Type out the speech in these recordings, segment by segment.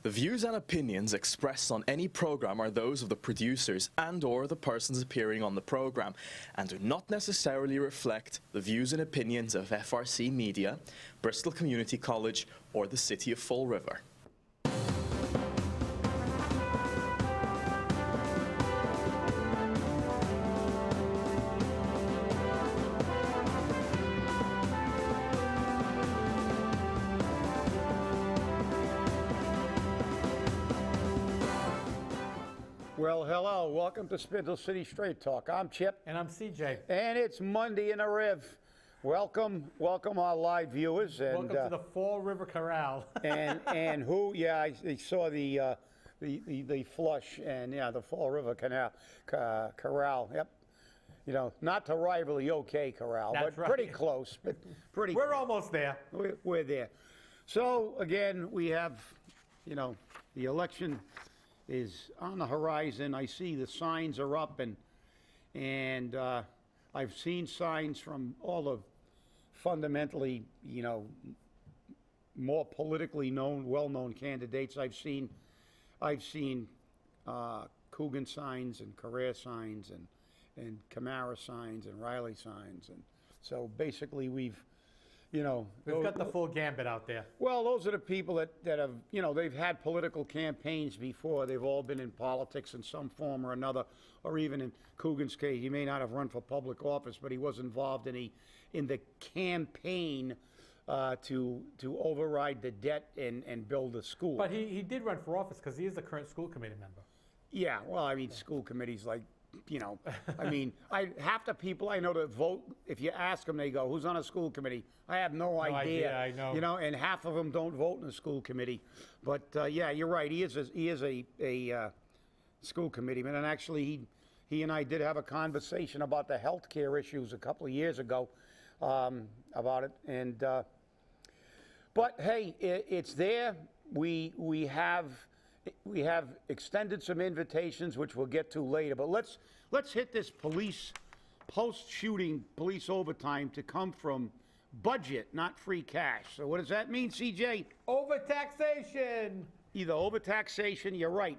The views and opinions expressed on any program are those of the producers and/or the persons appearing on the program, and do not necessarily reflect the views and opinions of FRC Media, Bristol Community College, or the City of Fall River. Well, hello. Welcome to Spindle City Straight Talk. I'm Chip. And I'm CJ. And it's Monday in a Riv. Welcome our live viewers. And, welcome to the Fall River Corral. and who? Yeah, I saw the flush and yeah, the Fall River Corral. Yep. You know, not to rival the OK Corral, That's but right. pretty close. But pretty. We're almost there. We're there. So again, we have, you know, the election is on the horizon. I see the signs are up, and I've seen signs from all the fundamentally, you know, more politically known, well-known candidates. I've seen Coogan signs and Carrere signs and Camara signs and Riley signs, and so basically we've got the full gambit out there. Well, those are the people that have, you know, they've had political campaigns before. They've all been in politics in some form or another, or even in Coogan's case, he may not have run for public office, but he was involved in the campaign to override the debt and build a school. But he did run for office because he is the current school committee member. Yeah, well, I mean, school committees, like, you know, I mean, half the people I know that vote, if you ask them, they go, who's on a school committee? I have no idea. I know. You know, and half of them don't vote in the school committee. But, yeah, you're right. He is a school committeeman. And actually, he and I did have a conversation about the health care issues a couple of years ago about it. And, but, hey, it's there. We have extended some invitations, which we'll get to later. But let's hit this post-shooting police overtime to come from budget, not free cash. So what does that mean, CJ? Overtaxation. Either overtaxation, you're right.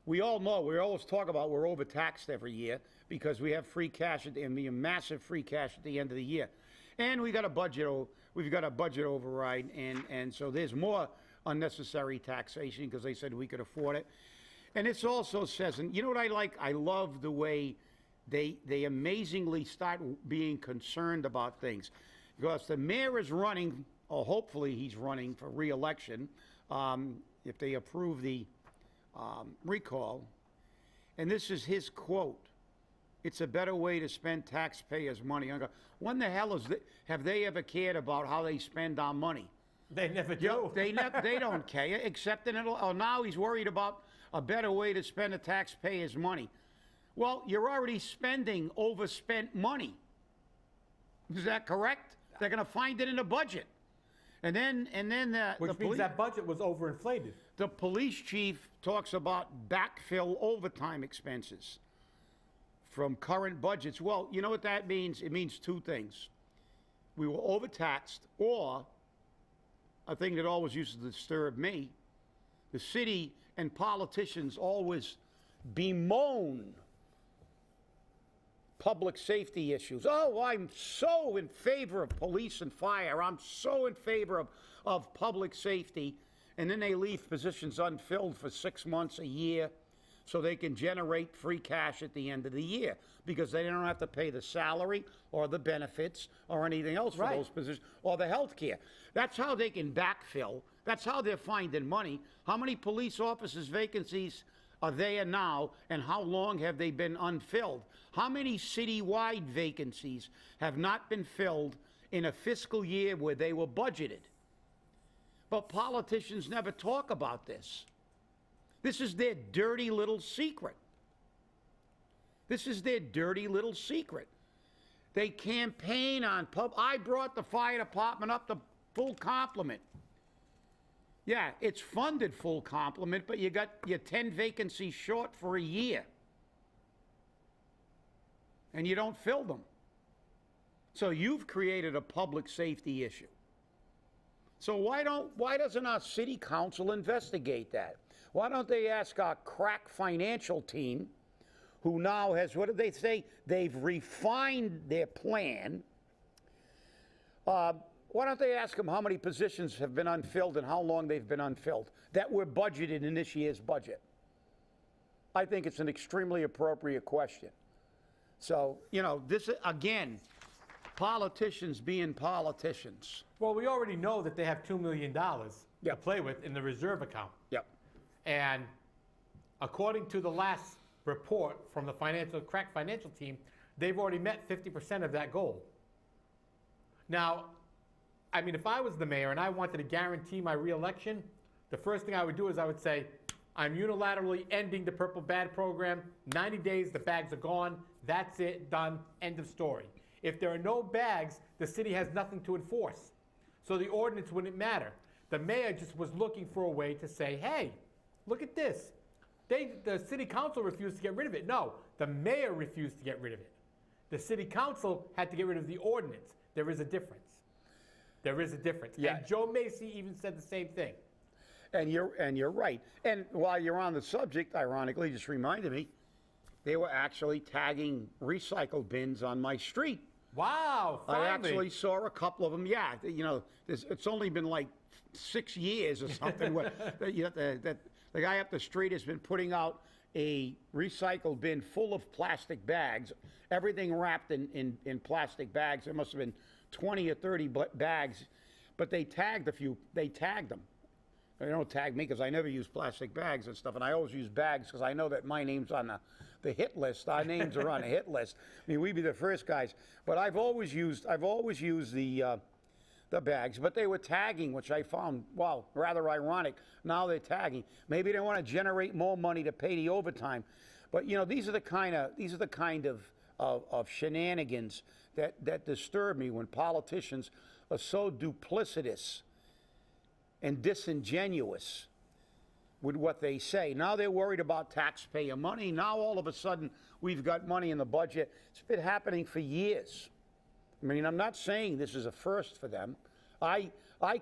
We all know, we always talk about we're overtaxed every year because we have free cash and we have massive free cash at the end of the year. And we've got a budget override, and so there's more unnecessary taxation because they said we could afford it. And it also says, and you know what I like? I love the way they amazingly start being concerned about things. Because the mayor is running, or hopefully he's running for re-election, if they approve the recall. And this is his quote: "It's a better way to spend taxpayers' money." I go, when the hell have they ever cared about how they spend our money? They never do. They don't care, except that now he's worried about a better way to spend the taxpayers' money. Well, you're already spending overspent money. Is that correct? They're going to find it in the budget. And then Which means that budget was overinflated. The police chief talks about backfill overtime expenses from current budgets. Well, you know what that means? It means two things. We were overtaxed, or a thing that always used to disturb me, the city and politicians always bemoan public safety issues. Oh, I'm so in favor of police and fire. I'm so in favor of public safety. And then they leave positions unfilled for 6 months, a year, so they can generate free cash at the end of the year because they don't have to pay the salary or the benefits or anything else for those positions or the health care. That's how they can backfill. That's how they're finding money. How many police officers' vacancies are there now, and how long have they been unfilled? How many citywide vacancies have not been filled in a fiscal year where they were budgeted? But politicians never talk about this. This is their dirty little secret. This is their dirty little secret. They campaign on I brought the fire department up to full complement. Yeah, it's funded full complement, but you got your 10 vacancies short for a year. And you don't fill them. So you've created a public safety issue. So why doesn't our city council investigate that? Why don't they ask our crack financial team, who now has, what did they say? They've refined their plan. Why don't they ask them how many positions have been unfilled and how long they've been unfilled that were budgeted in this year's budget? I think it's an extremely appropriate question. So, you know, this, again, politicians being politicians. Well, we already know that they have $2 million to play with in the reserve account. Yep. And according to the last report from the crack financial team, they've already met 50% of that goal. Now, I mean, if I was the mayor and I wanted to guarantee my reelection, the first thing I would do is I would say, I'm unilaterally ending the Purple Bad program. 90 days, the bags are gone. That's it, done, end of story. If there are no bags, the city has nothing to enforce. So the ordinance wouldn't matter. The mayor just was looking for a way to say, hey, look at this. The city council refused to get rid of it. No, the mayor refused to get rid of it. The city council had to get rid of the ordinance. There is a difference. There is a difference. Yeah. And Joe Macy even said the same thing. And you're right. And while you're on the subject, ironically, just reminded me, they were actually tagging recycle bins on my street. Wow, finally. I actually saw a couple of them. Yeah, you know, it's only been like 6 years or something. Where, you know, the guy up the street has been putting out a recycle bin full of plastic bags, everything wrapped in plastic bags. There must have been 20 or 30 bags, but they tagged a few. They tagged them. They don't tag me because I never use plastic bags and stuff, and I always use bags because I know that my name's on the hit list. Our names are on the hit list. I mean, we'd be the first guys. But I've always used the bags, but they were tagging, which I found, wow, rather ironic. Now they're tagging. Maybe they want to generate more money to pay the overtime. But you know, these are the kind of shenanigans that disturb me when politicians are so duplicitous and disingenuous with what they say. Now they're worried about taxpayer money. Now all of a sudden we've got money in the budget. It's been happening for years. I mean, I'm not saying this is a first for them. I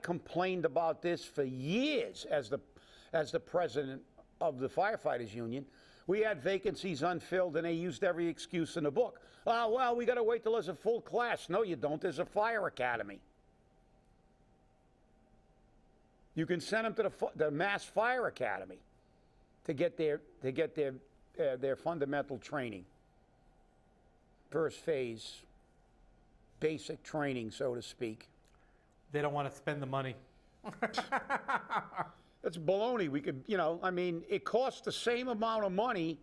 complained about this for years as the president of the firefighters union. We had vacancies unfilled and they used every excuse in the book. Oh, well, we got to wait till there's a full class. No, you don't. There's a fire academy. You can send them to the Mass Fire Academy to get their fundamental training. First phase, basic training, so to speak. They don't want to spend the money. That's baloney. We could, you know, I mean, it costs the same amount of money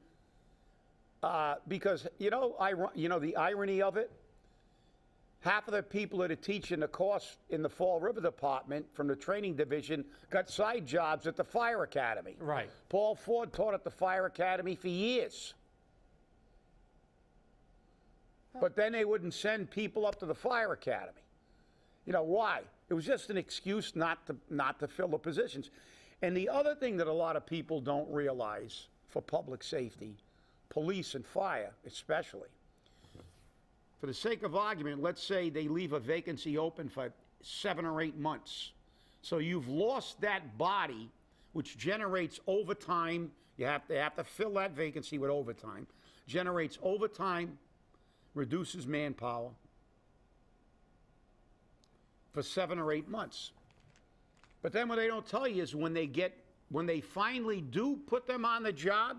because, you know, the irony of it. Half of the people that are teaching the course in the Fall River Department from the training division got side jobs at the Fire Academy. Right. Paul Ford taught at the Fire Academy for years. But then they wouldn't send people up to the Fire Academy. You know, why? It was just an excuse not to fill the positions. And the other thing that a lot of people don't realize for public safety, police and fire especially, for the sake of argument, let's say they leave a vacancy open for 7 or 8 months. So you've lost that body, which generates overtime. You have to fill that vacancy with overtime. Generates overtime, reduces manpower for 7 or 8 months. But then what they don't tell you is when they finally do put them on the job,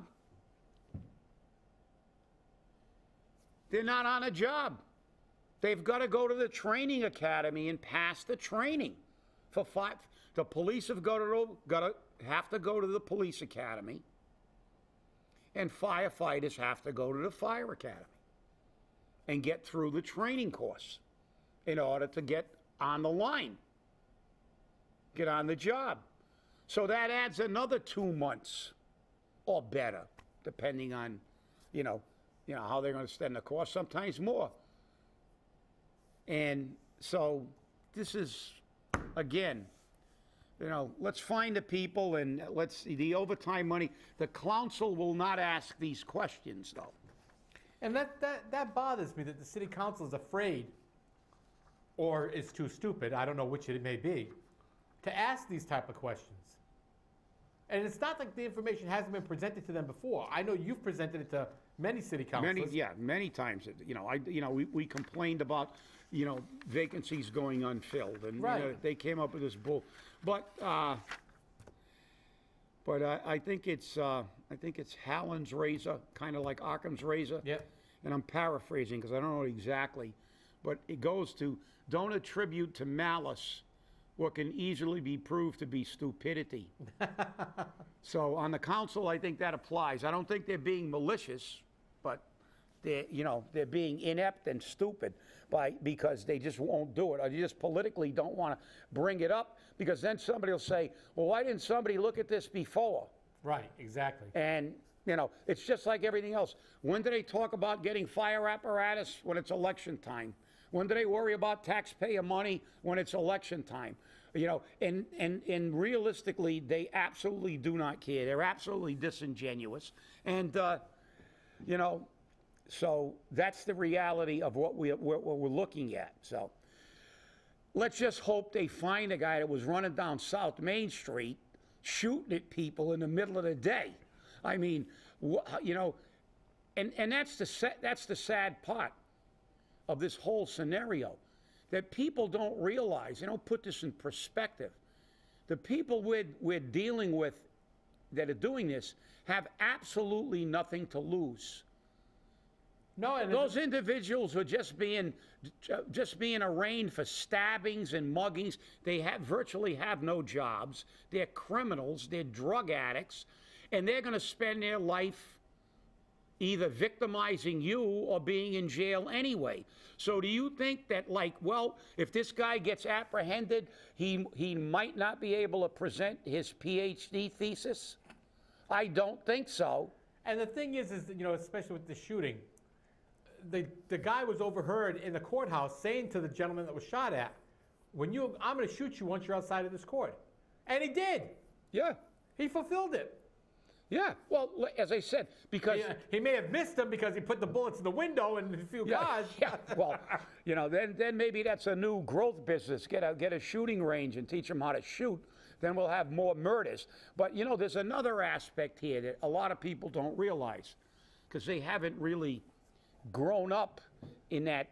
they're not on a job. They've got to go to the training academy and pass the training. The police have have to go to the police academy, and firefighters have to go to the fire academy and get through the training course in order to get on the line, get on the job. So that adds another 2 months or better, depending on, you know, how they're going to spend the course, sometimes more. And so this is, again, you know, let's find the people and let's see the overtime money. The council will not ask these questions, though. And that bothers me that the city council is afraid, or is too stupid, I don't know which it may be, to ask these type of questions. And it's not like the information hasn't been presented to them before. I know you've presented it to many city councilors. Many times. We complained about, vacancies going unfilled, and Right. they came up with this bull. But I think it's Hallen's razor, kind of like Occam's razor. Yep. And I'm paraphrasing because I don't know exactly, but it goes to don't attribute to malice what can easily be proved to be stupidity. So on the council, I think that applies. I don't think they're being malicious, but they're being inept and stupid because they just won't do it, or they just politically don't want to bring it up, because then somebody will say, well, why didn't somebody look at this before? Right, exactly. And it's just like everything else. When do they talk about getting fire apparatus? When it's election time. When do they worry about taxpayer money? When it's election time. And realistically, they absolutely do not care. They're absolutely disingenuous. And, so that's the reality of what we're looking at. So let's just hope they find a guy that was running down South Main Street shooting at people in the middle of the day. I mean, and that's the sad part of this whole scenario, that people don't realize, they don't put this in perspective. The people we're dealing with that are doing this have absolutely nothing to lose. No, and those individuals who are just being arraigned for stabbings and muggings, they virtually have no jobs. They're criminals, they're drug addicts, and they're going to spend their life either victimizing you or being in jail anyway. So do you think that, if this guy gets apprehended, he might not be able to present his PhD thesis? I don't think so. And the thing is especially with the shooting, the guy was overheard in the courthouse saying to the gentleman that was shot at, I'm going to shoot you once you're outside of this court. And he did. Yeah. He fulfilled it. Yeah, well, as I said, because... He may have missed him because he put the bullets in the window and a few cars. Yeah, well, then maybe that's a new growth business. Get a shooting range and teach them how to shoot. Then we'll have more murders. But, there's another aspect here that a lot of people don't realize, because they haven't really grown up in that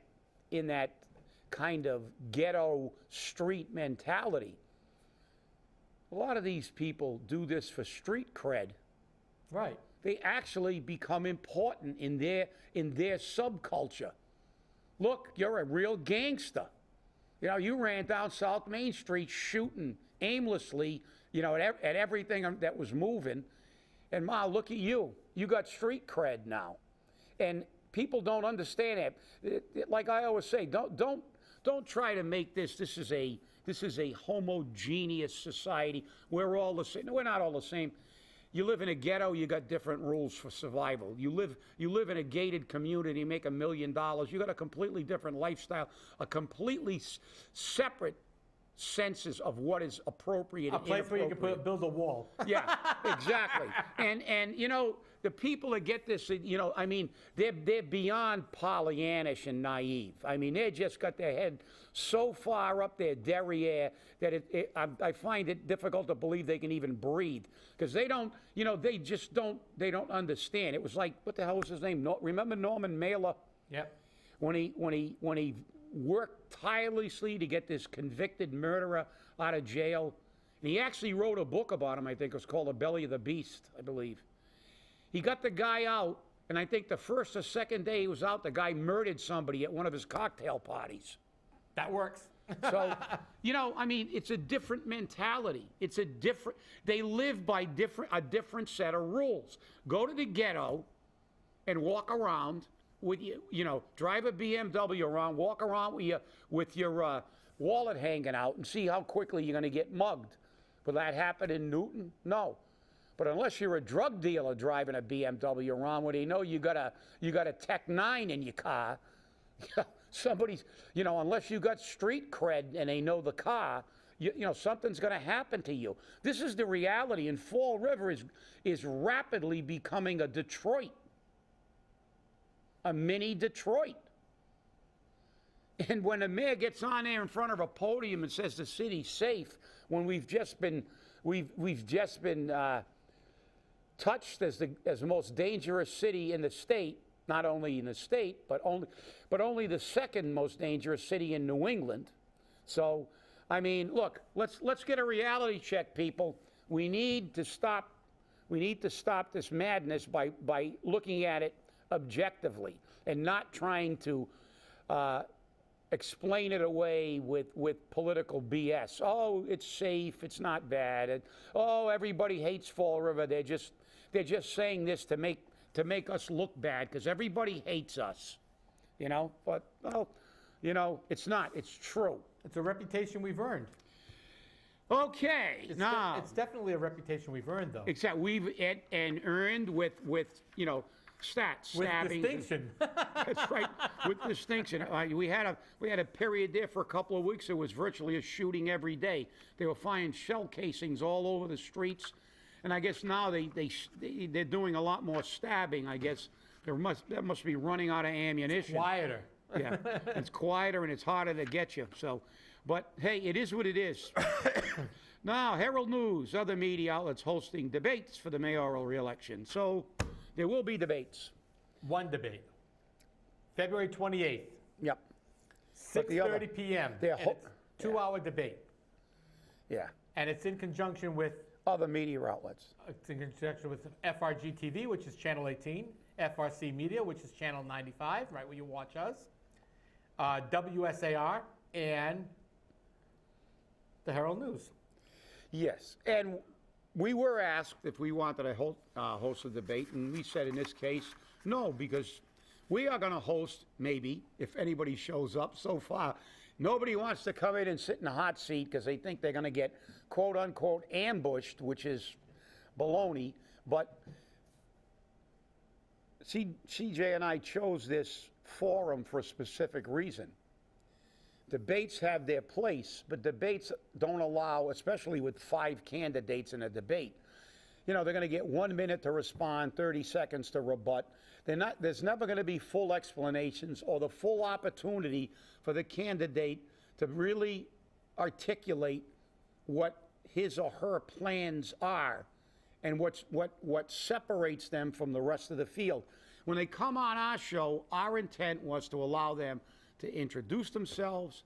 kind of ghetto street mentality. A lot of these people do this for street cred. Right. They actually become important in their subculture. Look, you're a real gangster. You ran down South Main Street shooting aimlessly, at everything that was moving. And Ma, look at you. You got street cred now. And people don't understand that. Like I always say, don't try to make this is a homogeneous society. We're all the same. No, we're not all the same. You live in a ghetto, you got different rules for survival. You live in a gated community, you make $1 million, you got a completely different lifestyle, a completely separate senses of what is appropriate and inappropriate. A place where you can build a wall. Yeah, exactly. And the people that get this, they're beyond Pollyannish and naive. They just got their head so far up their derriere that I find it difficult to believe they can even breathe, because they don't understand. It was like, what the hell was his name? Remember Norman Mailer? Yep. When he worked tirelessly to get this convicted murderer out of jail, and he actually wrote a book about him. I think it was called The Belly of the Beast, I believe. He got the guy out, and I think the first or second day he was out, the guy murdered somebody at one of his cocktail parties. That works. So, it's a different mentality. They live by a different set of rules. Go to the ghetto and walk around with drive a BMW around, walk around with your wallet hanging out and see how quickly you're going to get mugged. Will that happen in Newton? No. But unless you're a drug dealer driving a BMW around where they know you got a Tech 9 in your car, unless you got street cred and they know the car, something's going to happen to you. This is the reality, and Fall River is rapidly becoming a Detroit, a mini Detroit. And when the mayor gets on there in front of a podium and says the city's safe, when we've just been touched as the most dangerous city in the state, not only in the state, but only the second most dangerous city in New England. So, I mean, look, let's get a reality check, people. We need to stop this madness by looking at it objectively and not trying to explain it away with political BS. Oh, it's safe, it's not bad. And, oh, everybody hates Fall River. They're just saying this to make us look bad because everybody hates us, you know. But well, you know, it's not. It's true. It's a reputation we've earned. Okay, now It's definitely a reputation we've earned, though. Exactly. We've earned with you know, stats, With stabbings. distinction. That's right, with distinction. We had a period there for a couple of weeks. It was virtually a shooting every day. They were finding shell casings all over the streets, and I guess now they're doing a lot more stabbing. I guess that must be running out of ammunition. Quieter. Yeah, it's quieter and it's harder to get you. So, but hey, it is what it is. Now, Herald News, other media outlets hosting debates for the mayoral reelection. So, there will be debates. One debate. February 28th. Yep. 6:30 p.m. they're And it's a 2-hour debate. Yeah. And it's in conjunction with Other media outlets. It's in conjunction with FRG TV, which is Channel 18, FRC Media, which is Channel 95, right where you watch us, WSAR, and the Herald News. Yes, and we were asked if we wanted to host a debate, and we said in this case, no, because we are going to host, maybe, if anybody shows up. So far, nobody wants to come in and sit in the hot seat because they think they're going to get, quote-unquote, ambushed, which is baloney. But CJ and I chose this forum for a specific reason. Debates have their place, but debates don't allow, especially with 5 candidates in a debate. You know, they're going to get 1 minute to respond, 30 seconds to rebut. There's never going to be full explanations or the full opportunity for the candidate to really articulate what his or her plans are and what separates them from the rest of the field. When they come on our show, our intent was to allow them to introduce themselves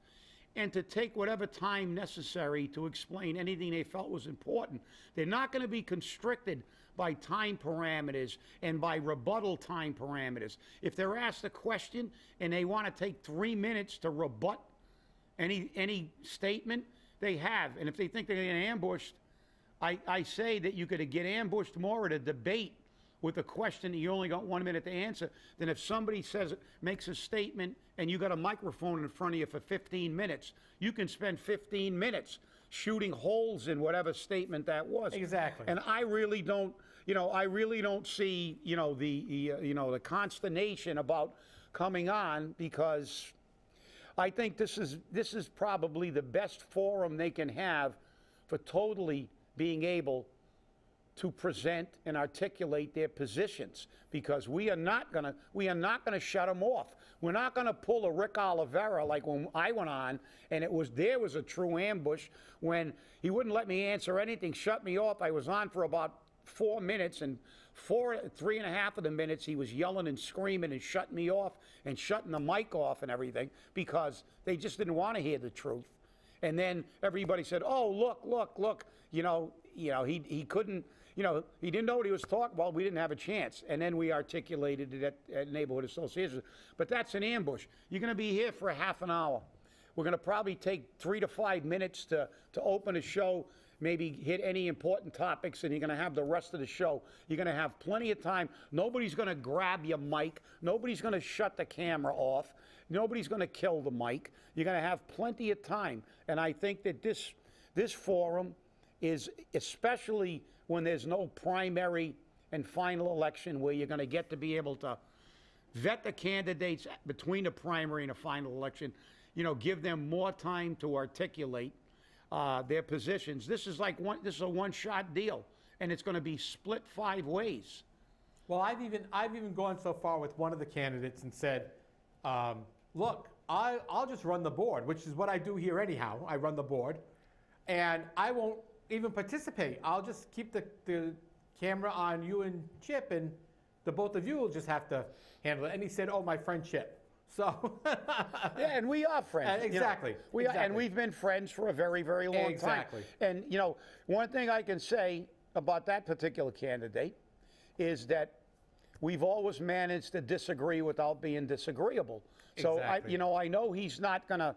and to take whatever time necessary to explain anything they felt was important. They're not going to be constricted by time parameters and by rebuttal time parameters. If they're asked a question and they want to take 3 minutes to rebut any statement, they have. And if they think they're going to get ambushed, I say that you could get ambushed more at a debate with a question that you only got 1 minute to answer than if somebody makes a statement and you got a microphone in front of you for 15 minutes. You can spend 15 minutes shooting holes in whatever statement that was. Exactly. And I really don't, see, the consternation about coming on, because I think this is probably the best forum they can have for totally being able to present and articulate their positions, because we are not going to shut them off. We're not going to pull a Rick Oliveira like when I went on and there was a true ambush when he wouldn't let me answer anything, shut me off. I was on for about 4 minutes, and 3.5 of the minutes he was yelling and screaming and shutting me off and shutting the mic off and everything because they just didn't want to hear the truth. And then everybody said, "Oh, look, he couldn't." He didn't know what he was talking about. We didn't have a chance. And then we articulated it at Neighborhood Association. But that's an ambush. You're going to be here for a half an hour. We're going to probably take 3 to 5 minutes to open a show, maybe hit any important topics, and you're going to have the rest of the show. You're going to have plenty of time. Nobody's going to grab your mic. Nobody's going to shut the camera off. Nobody's going to kill the mic. You're going to have plenty of time. And I think that this forum is, especially when there's no primary and final election, where you're going to get to be able to vet the candidates between the primary and a final election, give them more time to articulate their positions. This is a one-shot deal, and it's going to be split 5 ways. Well, I've even gone so far with one of the candidates and said, look, I'll just run the board, which is what I do here anyhow. I run the board. and I won't even participate. I'll just keep the camera on you and Chip, and the both of you will just have to handle it. And he said, oh, my friend Chip. So yeah, and we are friends. Exactly. And we've been friends for a very, very long time. And one thing I can say about that particular candidate is that we've always managed to disagree without being disagreeable. So I know he's not gonna.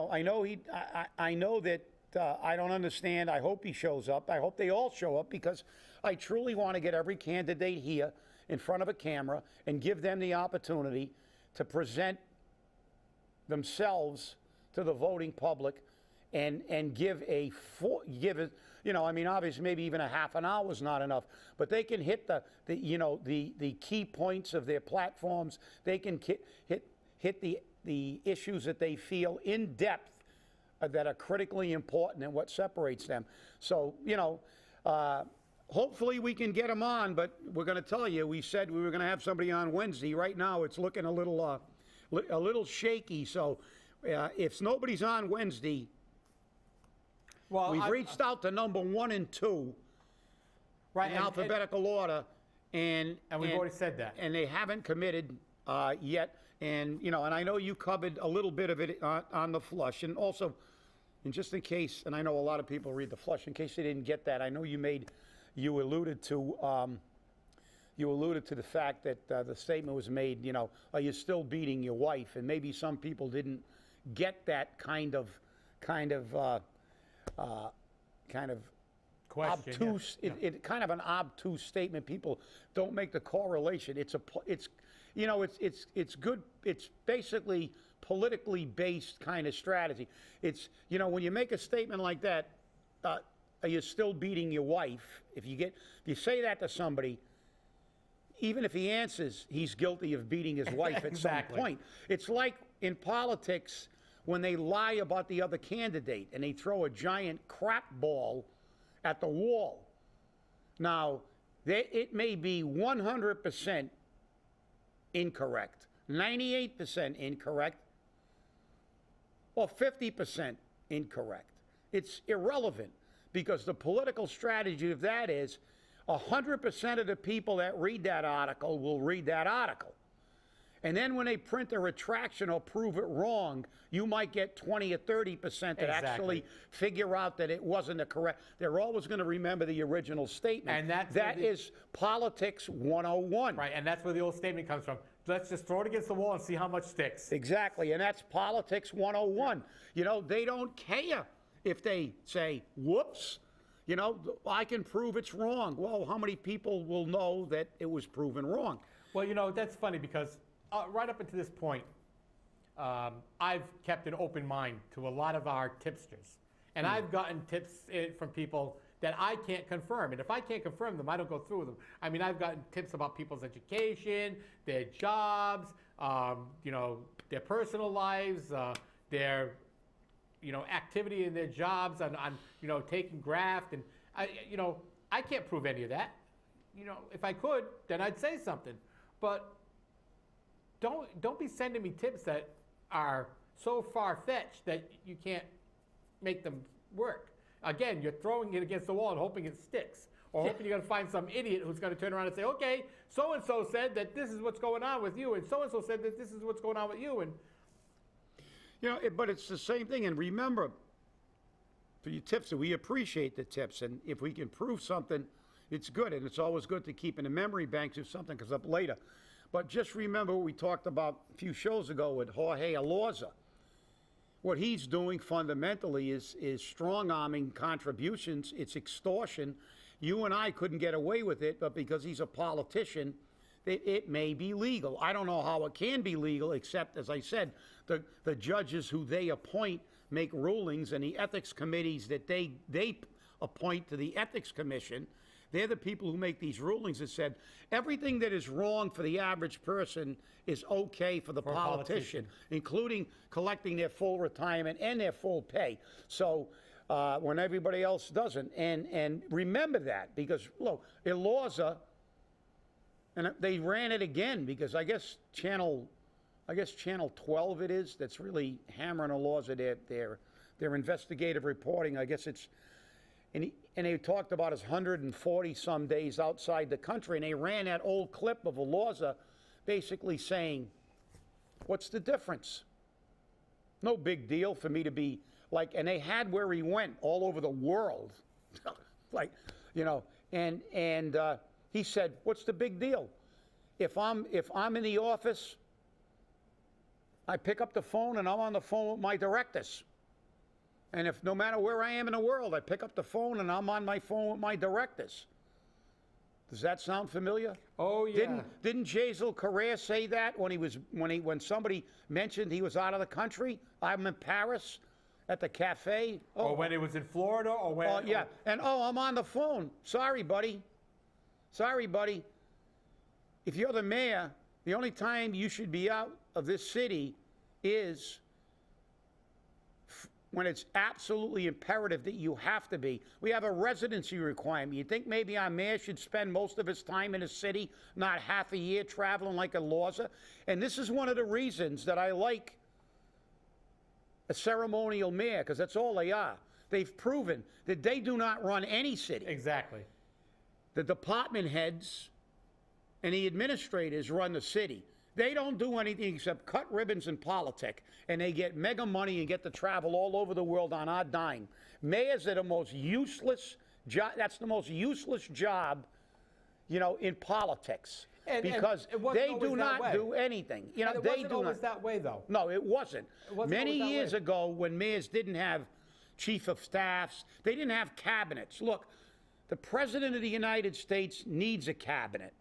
I know that I don't understand. I hope he shows up. I hope they all show up, because I truly want to get every candidate here in front of a camera and give them the opportunity to present themselves to the voting public and give obviously maybe even a half an hour is not enough, but they can hit the key points of their platforms. They can hit the issues that they feel in depth that are critically important and what separates them. So, hopefully we can get them on, but we're going to tell you, we said we were going to have somebody on Wednesday. Right now it's looking a little shaky. So if nobody's on Wednesday, we've reached out to number 1 and 2 in alphabetical order. And we've already said that. And they haven't committed yet. And, and I know you covered a little bit of it on the flush. And also, and just in case, and I know a lot of people read the flush, in case they didn't get that, I know you alluded to the fact that the statement was made, are you still beating your wife? And maybe some people didn't get that kind of question, obtuse, it kind of an obtuse statement. People don't make the correlation. It's good. It's basically politically based kind of strategy. It's, when you make a statement like that, are you still beating your wife? If you say that to somebody, even if he answers, he's guilty of beating his wife at some point. It's like in politics when they lie about the other candidate and they throw a giant crap ball at the wall. Now, it may be 100% incorrect, 98% incorrect, or 50% incorrect. It's irrelevant, because the political strategy of that is 100% of the people that read that article will read that article. And then when they print a retraction or prove it wrong, you might get 20 or 30% that actually figure out that it wasn't a correct. They're always going to remember the original statement. And that is politics 101. Right, and that's where the old statement comes from. Let's just throw it against the wall and see how much sticks. Exactly, and that's politics 101. They don't care if they say, whoops, I can prove it's wrong. Well, how many people will know that it was proven wrong? Well, that's funny, because right up until this point, I've kept an open mind to a lot of our tipsters. And I've gotten tips from people that I can't confirm. And if I can't confirm them, I don't go through them. I mean, I've gotten tips about people's education, their jobs, their personal lives, their activity in their jobs on taking graft. And I can't prove any of that. If I could, then I'd say something. But don't be sending me tips that are so far-fetched that you can't make them work. Again, you're throwing it against the wall and hoping it sticks, or hoping you're going to find some idiot who's going to turn around and say, okay, so-and-so said that this is what's going on with you, and so-and-so said that this is what's going on with you. And but it's the same thing. And remember, for your tips, we appreciate the tips. And if we can prove something, it's good. And it's always good to keep in the memory banks if something comes up later. But just remember what we talked about a few shows ago with Jorge Alorza. What he's doing fundamentally is strong-arming contributions. It's extortion. You and I couldn't get away with it, but because he's a politician, it may be legal. I don't know how it can be legal, except, as I said, the judges who they appoint make rulings, and the ethics committees that they appoint to the Ethics Commission, they're the people who make these rulings that said everything that is wrong for the average person is okay for the politician, including collecting their full retirement and their full pay. So when everybody else doesn't. And remember that, because, look, Elorza, and they ran it again, because I guess Channel 12 it is, that's really hammering Elorza their investigative reporting. I guess it's, and they talked about his 140 some days outside the country, and they ran that old clip of Elorza basically saying, what's the difference? No big deal for me to be like, and they had where he went all over the world. Like, you know, and he said, what's the big deal? If I'm in the office, I pick up the phone and I'm on the phone with my directors. And if no matter where I am in the world, I pick up the phone and I'm on my phone with my directors. Does that sound familiar? Oh yeah. Didn't Jazel Correa say that when somebody mentioned he was out of the country? I'm in Paris at the cafe. Oh, or when he was in Florida, or when? Oh yeah. And I'm on the phone. Sorry, buddy. Sorry, buddy. If you're the mayor, the only time you should be out of this city is when it's absolutely imperative that you have to be. We have a residency requirement. You think maybe our mayor should spend most of his time in a city, not half a year traveling like a Elorza? And this is one of the reasons that I like a ceremonial mayor, because that's all they are. They've proven that they do not run any city. Exactly. The department heads and the administrators run the city. They don't do anything except cut ribbons and politic, and they get mega money and get to travel all over the world on our dime. Mayors are the most useless job. That's the most useless job, you know, in politics, because they do not do anything. You know, and it they wasn't do always not. that way, though. No, it wasn't. Many years ago, when mayors didn't have chief of staffs, they didn't have cabinets. Look, the president of the United States needs a cabinet.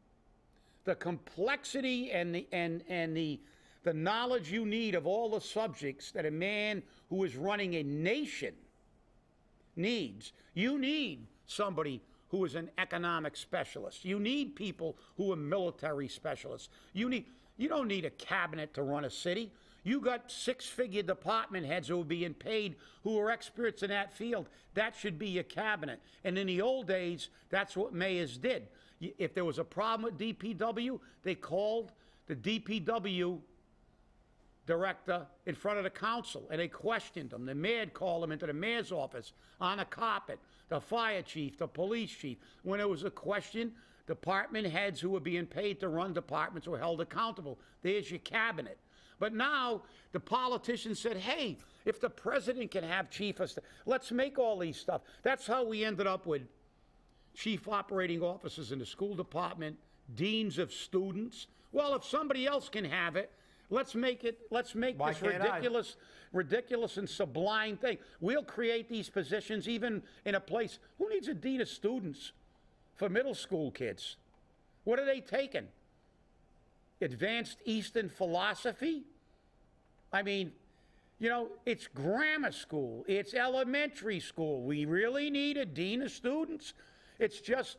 The complexity and the knowledge you need of all the subjects that a man who is running a nation needs. You need somebody who is an economic specialist. You need people who are military specialists. You don't need a cabinet to run a city. You got six-figure department heads who are being paid who are experts in that field. That should be your cabinet. And in the old days, that's what mayors did. If there was a problem with DPW, they called the DPW director in front of the council, and they questioned him. The mayor'd call him into the mayor's office on the carpet, the fire chief, the police chief. When there was a question, department heads who were being paid to run departments were held accountable. There's your cabinet. But now the politicians said, hey, if the president can have chief of staff, let's make all these stuff. That's how we ended up with chief operating officers in the school department, deans of students. Well, if somebody else can have it, let's make this ridiculous and sublime thing. We'll create these positions even in a place. Who needs a dean of students for middle school kids? What are they taking? Advanced Eastern philosophy? I mean, you know, it's grammar school. It's elementary school. We really need a dean of students? It's just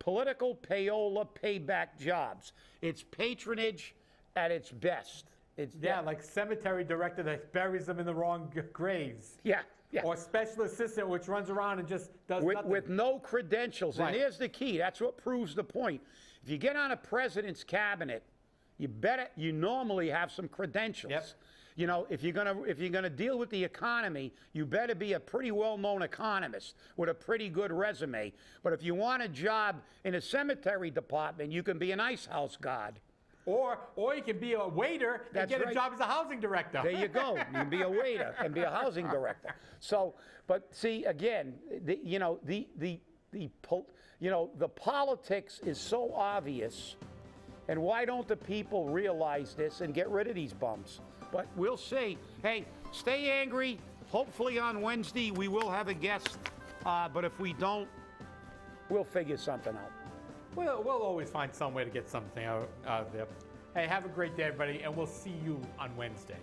political payola payback jobs. It's patronage at its best. It's like cemetery director that buries them in the wrong graves. Yeah. Or special assistant which runs around and just does nothing. With no credentials. Right. And here's the key. That's what proves the point. If you get on a president's cabinet, you normally have some credentials. Yep. You know, if you're gonna deal with the economy, you better be a pretty well-known economist with a pretty good resume. But if you want a job in a cemetery department, you can be an ice house guard. Or you can be a waiter and get a job as a housing director. There you go. You can be a waiter and be a housing director. So, but see, again, the politics is so obvious. And why don't the people realize this and get rid of these bums? But we'll see. Hey, stay angry. Hopefully on Wednesday we will have a guest. But if we don't, we'll figure something out. We'll always find some way to get something out of there. Hey, have a great day, everybody, and we'll see you on Wednesday.